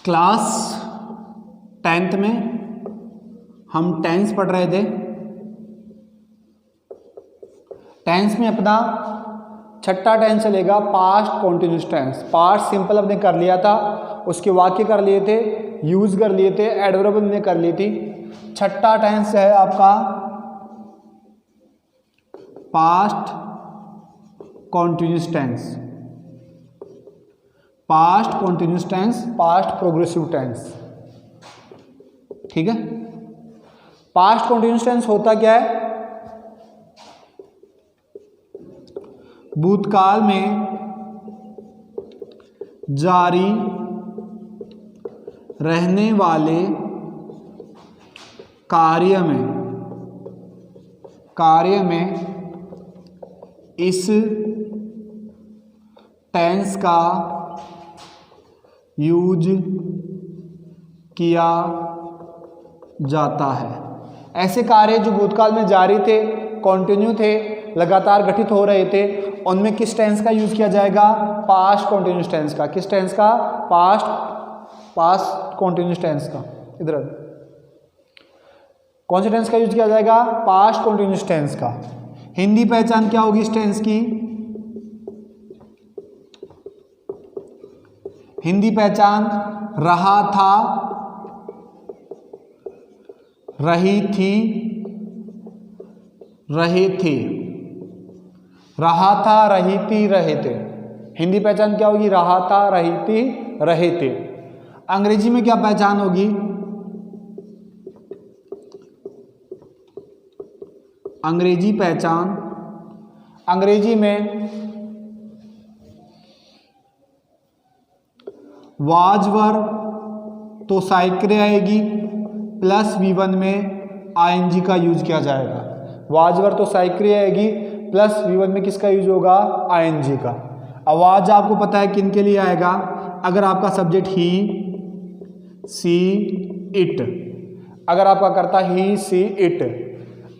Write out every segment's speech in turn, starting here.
Class 10th में हम tense पढ़ रहे थे। टेंस में अपना छठा टेंस चलेगा past continuous tense. Past simple हमने कर लिया था, उसके वाक्य कर लिए थे, यूज कर लिए थे, एडवर्ब हमने कर ली थी। छठा टेंस है आपका past continuous tense, past continuous tense, past progressive tense. ठीक है। पास्ट कॉन्टिन्यूस टेंस होता क्या है? भूतकाल में जारी रहने वाले कार्य में इस टेंस का यूज किया जाता है। ऐसे कार्य जो भूतकाल में जारी थे, कॉन्टिन्यू थे, लगातार घटित हो रहे थे, उनमें किस टेंस का यूज किया जाएगा? पास्ट कॉन्टिन्यूस टेंस का। किस टेंस का? पास्ट कॉन्टिन्यूस टेंस का। इधर कौन से टेंस का यूज किया जाएगा? पास्ट कॉन्टिन्यूस टेंस का। हिंदी पहचान क्या होगी इस टेंस की? हिंदी पहचान रहा था, रही थी, रहे थे। रहा था, रही थी, रहे थे। हिंदी पहचान क्या होगी? रहा था, रही थी, रहे थे। अंग्रेजी में क्या पहचान होगी? अंग्रेजी पहचान, अंग्रेजी में वाज वर तो साइक्रे आएगी, प्लस V1 में ING का यूज किया जाएगा। वाज वर तो साइक्रे आएगी, प्लस V1 में किसका यूज होगा? ING का। आवाज आपको पता है किन के लिए आएगा? अगर आपका सब्जेक्ट ही, सी, इट, अगर आपका करता ही, सी, इट,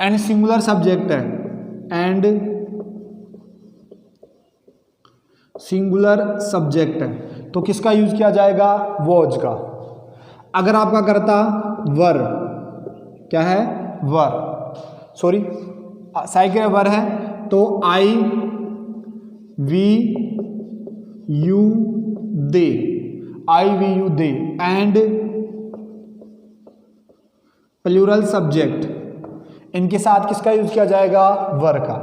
एंड सिंगुलर सब्जेक्ट है, एंड सिंगुलर सब्जेक्ट है, तो किसका यूज किया जाएगा? वॉज का। अगर आपका करता वर, क्या है? वर, सॉरी साइक्रे वर है, तो I, we, you, they, I, we, you, they, and plural subject, इनके साथ किसका यूज किया जाएगा? वर का।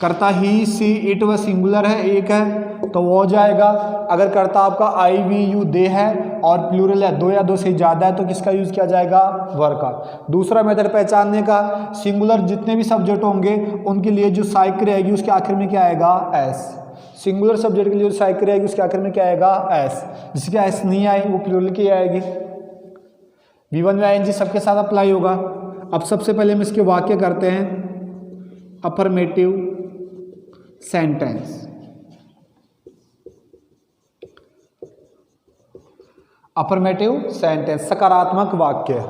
करता ही, सी, इट व सिंगुलर है, एक है, तो वो हो जाएगा। अगर करता आपका I, वी, यू, दे है और प्लूरल है, दो या दो से ज़्यादा है, तो किसका यूज किया जाएगा? वर का। दूसरा मेथड पहचानने का, सिंगुलर जितने भी सब्जेक्ट होंगे उनके लिए जो साइक्रे आएगी उसके आखिर में क्या आएगा? एस। सिंगुलर सब्जेक्ट के लिए जो साइक्रे आएगी उसके आखिर में क्या आएगा? एस। जिसके एस नहीं आई वो प्लूरल की आएगी। V1 में ING सबके साथ अप्लाई होगा। अब सबसे पहले हम इसके वाक्य करते हैं। अफर्मेटिव सेंटेंस, अफर्मेटिव सेंटेंस, सकारात्मक वाक्य।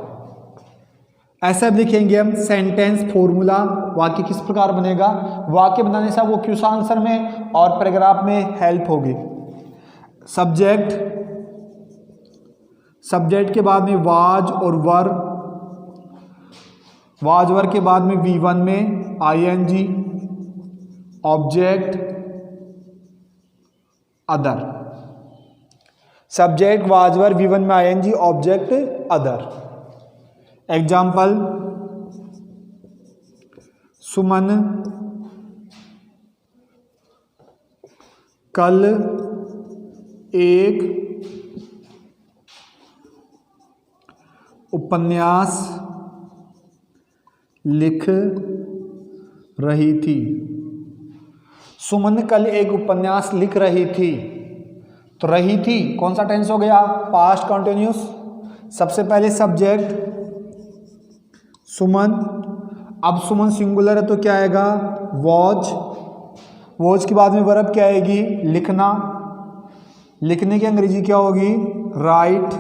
ऐसा लिखेंगे हम सेंटेंस फॉर्मूला। वाक्य किस प्रकार बनेगा? वाक्य बनाने से आपको क्वेश्चन आंसर में और पैराग्राफ में हेल्प होगी। सब्जेक्ट, सब्जेक्ट के बाद में वाज और वर, वाज वर के बाद में V1 में ING, object, other. Subject, was were, V1 में ING, ऑब्जेक्ट, अदर। एग्जाम्पल, सुमन कल एक उपन्यास लिख रही थी। सुमन कल एक उपन्यास लिख रही थी, तो रही थी कौन सा टेंस हो गया? Past continuous. सबसे पहले सब्जेक्ट सुमन, अब सुमन सिंगुलर है तो क्या आएगा? वॉज। वॉज के बाद में वर्ब क्या आएगी? लिखना। लिखने की अंग्रेजी क्या होगी? राइट।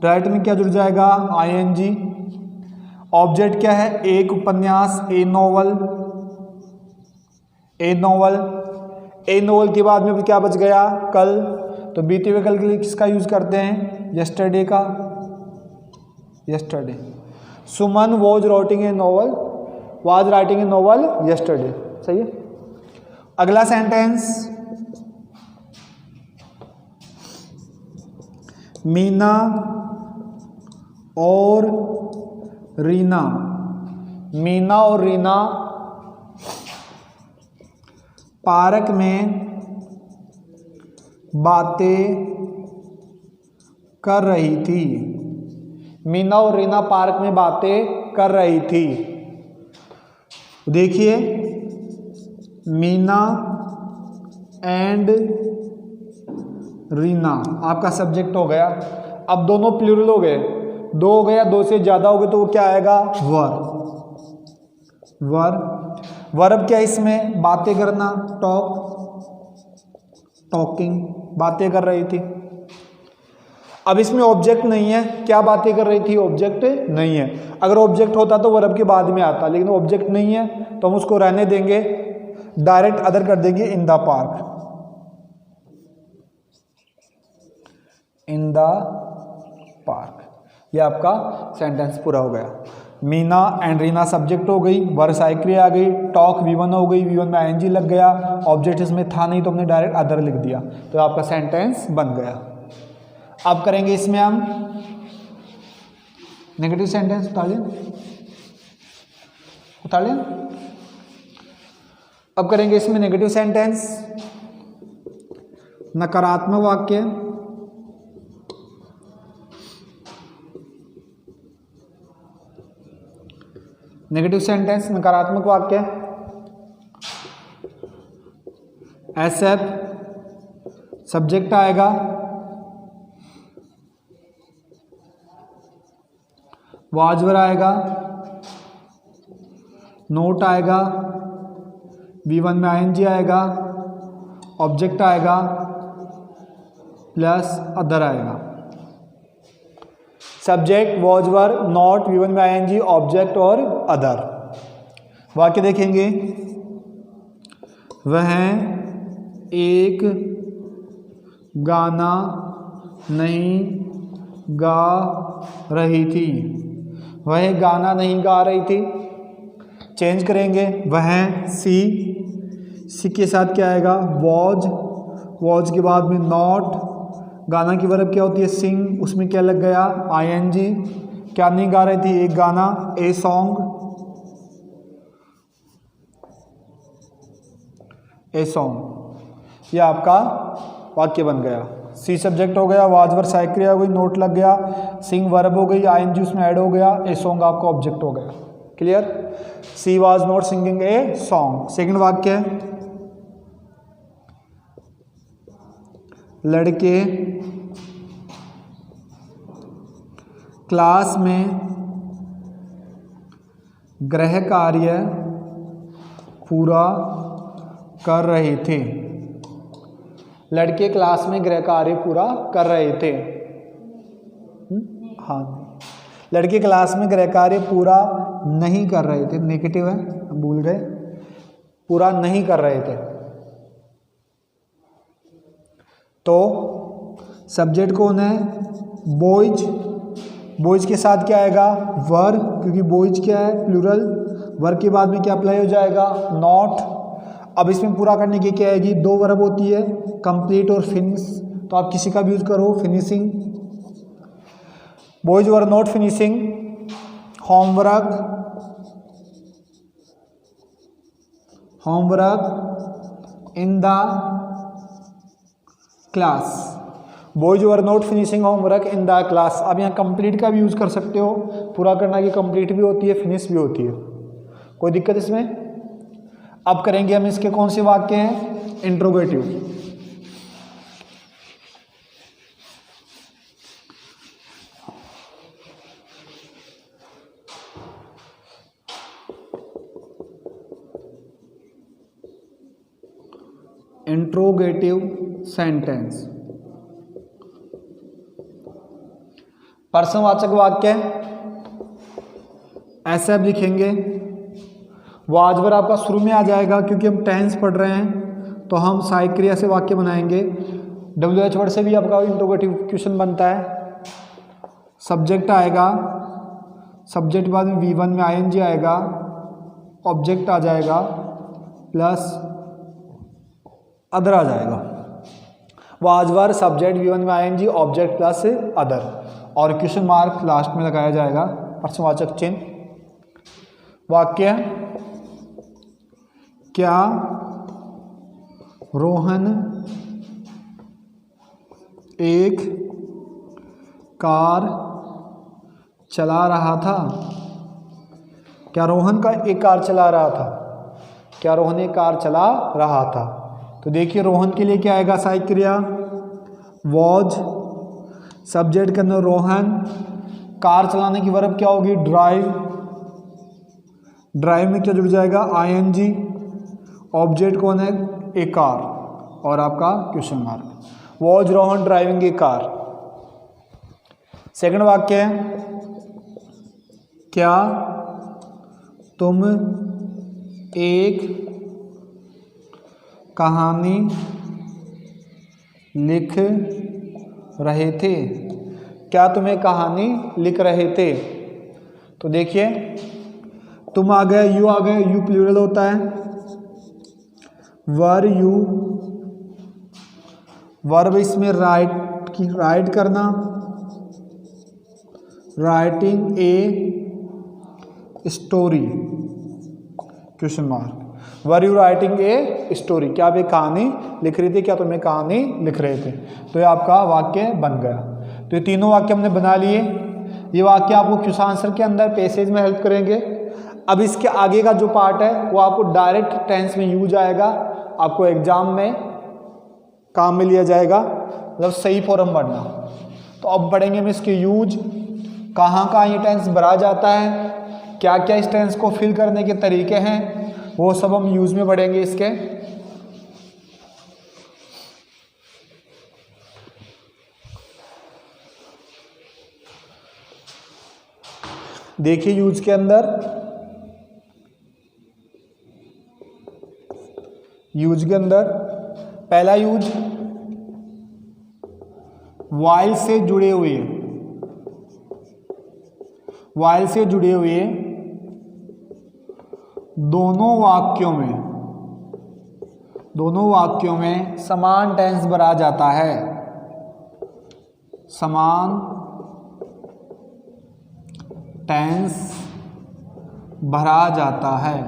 राइट में क्या जुड़ जाएगा? ING। ऑब्जेक्ट क्या है? एक उपन्यास, ए नॉवल। ए नॉवल, ए नॉवल के बाद में क्या बच गया? कल। तो बीते हुए कल के लिए किसका यूज करते हैं? यस्टरडे का, yesterday. Suman was writing a novel yesterday. सही है। अगला सेंटेंस, मीना और रीना पार्क में बातें कर रही थी। मीना और रीना पार्क में बातें कर रही थी। देखिए, मीना एंड रीना आपका सब्जेक्ट हो गया। अब दोनों प्लूरल हो गए, दो हो गया, दो से ज्यादा हो गए तो वो क्या आएगा? वर्ब क्या इसमें? बातें करना, टॉकिंग, बातें कर रही थी। अब इसमें ऑब्जेक्ट नहीं है, क्या बातें कर रही थी? ऑब्जेक्ट नहीं है। अगर ऑब्जेक्ट होता तो वर्ब के बाद में आता, लेकिन ऑब्जेक्ट नहीं है तो हम उसको रहने देंगे, डायरेक्ट अदर कर देंगे, in the park. In the park. ये आपका सेंटेंस पूरा हो गया। मीना एंड रीना सब्जेक्ट हो गई, वर्ब सहायक क्रिया आ गई, टॉक V1 हो गई, V1 में ING लग गया, ऑब्जेक्ट इसमें था नहीं तो हमने डायरेक्ट अदर लिख दिया, तो आपका सेंटेंस बन गया। अब करेंगे इसमें हम नेगेटिव सेंटेंस। उतार लें। अब करेंगे इसमें नेगेटिव सेंटेंस, नकारात्मक वाक्य। नेगेटिव सेंटेंस, नकारात्मक वाक्य। SF सब्जेक्ट आएगा, वाजवर आएगा, नोट आएगा, V1 में ING आएगा, ऑब्जेक्ट आएगा प्लस अदर आएगा। Subject, was, verb, not, V1 में ING, ऑब्जेक्ट और अदर। वाक्य देखेंगे, वह एक गाना नहीं गा रही थी। वह गाना नहीं गा रही थी। चेंज करेंगे, वह सी के साथ क्या आएगा? वॉज के बाद में नॉट, गाना की वर्ब क्या होती है? सिंग, उसमें क्या लग गया? ING। क्या नहीं गा रही थी? एक गाना, ए सॉन्ग, ये आपका वाक्य बन गया। सी सब्जेक्ट हो गया, वाज वर्ब सहायक क्रिया हो गई, नोट लग गया, सिंग वर्ब हो गई, ING उसमें ऐड हो गया, ए सॉन्ग आपका ऑब्जेक्ट हो गया। Clear? She was not singing a song. Second वाक्य, लड़के क्लास में गृह कार्य पूरा कर रहे थे। लड़के क्लास में गृह कार्य पूरा कर रहे थे। हाँ, लड़के क्लास में गृह कार्य पूरा नहीं कर रहे थे। नेगेटिव है, हम भूल गए, पूरा नहीं कर रहे थे। तो सब्जेक्ट कौन है? बॉयज के साथ क्या आएगा? वर्ब, क्योंकि बॉयज क्या है? प्लूरल। वर्ब के बाद में क्या अप्लाई हो जाएगा? नॉट। अब इसमें पूरा करने की क्या आएगी? दो वर्ब होती है, कंप्लीट और फिनिश, तो आप किसी का भी यूज करो, finishing. Boys were not finishing homework in the class. Boys were not finishing homework in the class. अब यहाँ कंप्लीट का भी यूज कर सकते हो, पूरा करना की कंप्लीट भी होती है, फिनिश भी होती है, कोई दिक्कत इसमें? अब करेंगे हम इसके कौन से वाक्य हैं? इंट्रोगेटिव। इंट्रोगेटिव सेंटेंस, प्रश्नवाचक वाक्य। ऐसे आप लिखेंगे, वाजवर आपका शुरू में आ जाएगा, क्योंकि हम टेंस पढ़ रहे हैं तो हम सहायक क्रिया से वाक्य बनाएंगे। WH वर्ड से भी आपका इंट्रोगेटिव क्वेश्चन बनता है। सब्जेक्ट आएगा, सब्जेक्ट बाद में V1 में ING आएगा, ऑब्जेक्ट आ जाएगा प्लस अदर आ जाएगा। वाजवार सब्जेक्ट V1 में ING ऑब्जेक्ट प्लस अदर और क्वेश्चन मार्क लास्ट में लगाया जाएगा, प्रश्नवाचक चिन्ह। वाक्य, क्या रोहन एक कार चला रहा था? क्या रोहन का एक कार चला रहा था? क्या रोहन एक कार चला रहा था? तो देखिए रोहन के लिए क्या आएगा सहायक क्रिया, वॉज, सब्जेक्ट के अंदर रोहन, कार चलाने की वर्ब क्या होगी, ड्राइव, ड्राइव में क्या जुड़ जाएगा, ING, ऑब्जेक्ट कौन है, ए कार और आपका question mark. Was Rohan driving A car. Second वाक्य है, क्या तुम एक कहानी लिख रहे थे? क्या तुम एक कहानी लिख रहे थे? तो देखिए तुम आ गए, यू आ गए, यू प्लूरल होता है, वर यू, वर्ब इसमें राइट करना, writing a story, question mark, were you writing a story, क्या आप एक कहानी लिख रहे थे? क्या तुम एक कहानी लिख रहे थे? तो ये आपका वाक्य बन गया। तो ये तीनों वाक्य हमने बना लिए। ये वाक्य आपको क्वेश्चन आंसर के अंदर पैसेज में हेल्प करेंगे। अब इसके आगे का जो पार्ट है वो आपको डायरेक्ट टेंस में यूज आएगा, आपको एग्जाम में काम में लिया जाएगा, मतलब सही फॉर्म भरना। तो अब पढ़ेंगे हम इसके यूज, कहाँ कहाँ ये टेंस भरा जाता है, क्या क्या इस टेंस को फिल करने के तरीके हैं, वो सब हम यूज में पढ़ेंगे इसके। देखिए यूज के अंदर, यूज के अंदर पहला यूज वाइल से जुड़े हुए, वाइल से जुड़े हुए दोनों वाक्यों में समान टेंस भरा जाता है, समान टेंस भरा जाता है।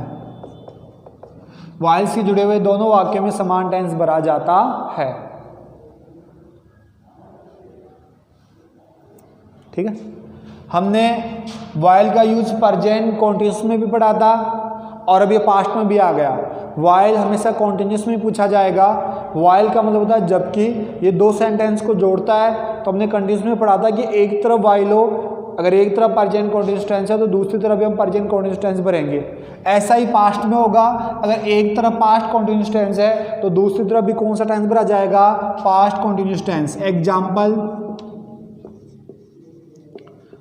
वाइल से जुड़े हुए दोनों वाक्यों में समान टेंस भरा जाता है। ठीक है, हमने वाइल का यूज प्रेजेंट कॉन्टिन्यूस में भी पढ़ा था और अब ये पास्ट में भी आ गया। वाइल हमेशा कॉन्टिन्यूस में पूछा जाएगा। वाइल का मतलब होता है जबकि, ये दो सेंटेंस को जोड़ता है। तो हमने कंटिन्यूस में पढ़ा था कि एक तरफ वाइल हो, अगर एक तरफ प्रेजेंट कॉन्टिन्यूस टेंस है तो दूसरी तरफ भी हम प्रेजेंट कॉन्टिन्यूस टेंस भरेंगे। ऐसा ही पास्ट में होगा, अगर एक तरफ पास्ट कॉन्टिन्यूस टेंस है तो दूसरी तरफ भी कौन सा टेंस भरा जाएगा, past continuous tense. Example,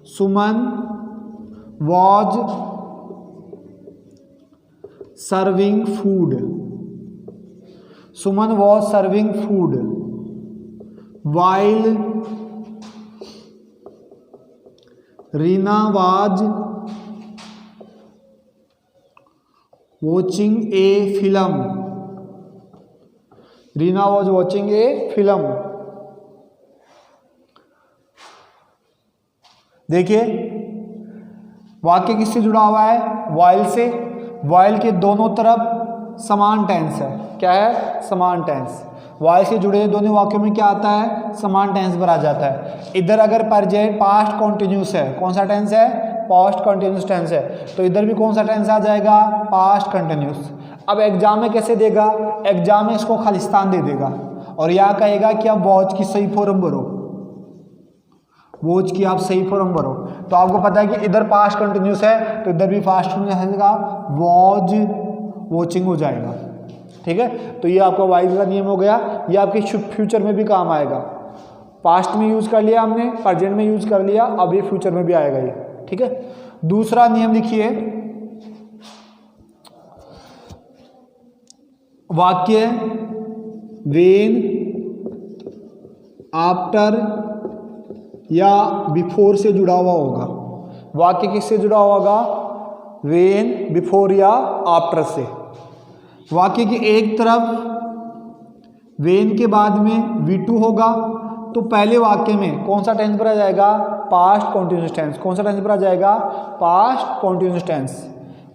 Suman was serving food, Suman was serving food while Reena was watching a film, Reena was watching a film. देखिए वाक्य किससे जुड़ा हुआ है, वाइल से। वाइल के दोनों तरफ समान टेंस है, क्या है, समान टेंस। वाइल से जुड़े दोनों वाक्यों में क्या आता है, समान टेंस भरा जाता है। इधर अगर प्रेजेंट पास्ट कॉन्टिन्यूस है, कौन सा टेंस है, पास्ट कॉन्टिन्यूस टेंस है, तो इधर भी कौन सा टेंस आ जाएगा, पास्ट कॉन्टिन्यूस। अब एग्जाम में कैसे देगा, एग्जाम में इसको खालिस्तान दे देगा और यहाँ कहेगा कि आप वॉच की सही फॉर्म भरो, वॉच की आप सही फॉर्म भरो। तो आपको पता है कि इधर पास्ट कंटिन्यूस है तो इधर भी पास्ट में वॉज वॉचिंग हो जाएगा। ठीक है, तो ये आपका वाइल का नियम हो गया। ये आपके फ्यूचर में भी काम आएगा। पास्ट में यूज कर लिया हमने, प्रेजेंट में यूज कर लिया, अब ये फ्यूचर में भी आएगा ये। ठीक है, दूसरा नियम लिखिए, वाक्य वेन आफ्टर या बिफोर से जुड़ा हुआ होगा। वाक्य किससे जुड़ा होगा? व्हेन, बिफोर या आफ्टर से। वाक्य की एक तरफ व्हेन के बाद में V2 होगा तो पहले वाक्य में कौन सा टेंस पर आ जाएगा? Past continuous tense. कौन सा टेंस पर आ जाएगा? Past continuous tense.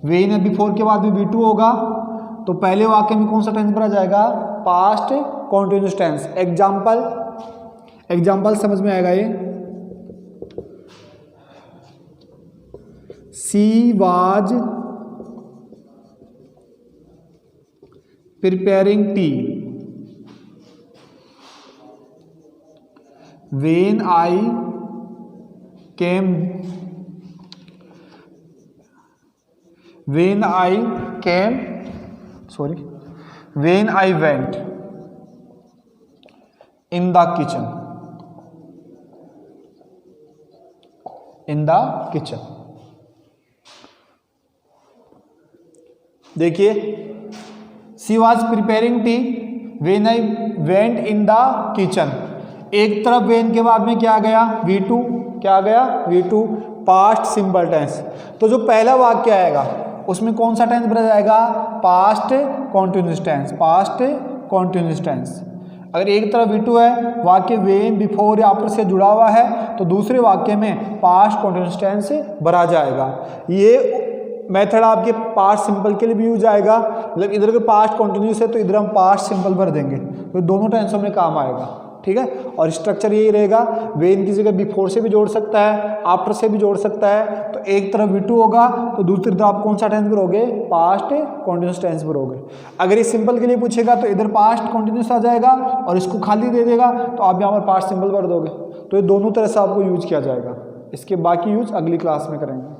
व्हेन या बिफोर के बाद में V2 होगा तो पहले वाक्य में कौन सा टेंस पर आ जाएगा? Past continuous tense. एग्जाम्पल समझ में आएगा ये। She was preparing tea when I came when I went in the kitchen। देखिए, she was preparing tea when I went in the kitchen। एक तरफ वेन के बाद में क्या आ गया? V2। क्या आ गया? V2, past simple tense. तो जो पहला वाक्य आएगा उसमें कौन सा टेंस बना जाएगा? Past continuous tense. Past continuous tense. अगर एक तरफ V2 है, वाक्य वेन, बिफोर या आफ्टर से जुड़ा हुआ है, तो दूसरे वाक्य में पास्ट कॉन्टिन्यूस टेंस भरा जाएगा। ये मेथड आपके पास्ट सिंपल के लिए भी यूज आएगा। मतलब इधर के पास्ट कॉन्टिन्यूस है तो इधर हम पास्ट सिंपल भर देंगे, तो दोनों टेंसों में काम आएगा। ठीक है, और स्ट्रक्चर यही रहेगा। वेन की जगह बिफोर से भी जोड़ सकता है, आफ्टर से भी जोड़ सकता है। तो एक तरफ V2 होगा तो दूसरी तरफ आप कौन सा टेंस भरोगे? पास्ट कॉन्टिन्यूस टेंस भरोगे। अगर ये सिंपल के लिए पूछेगा तो इधर पास्ट कॉन्टिन्यूस आ जाएगा और इसको खाली दे देगा तो आप यहाँ पर पास्ट सिंपल भर दोगे। तो ये दोनों तरह से आपको यूज किया जाएगा। इसके बाकी यूज अगली क्लास में करेंगे।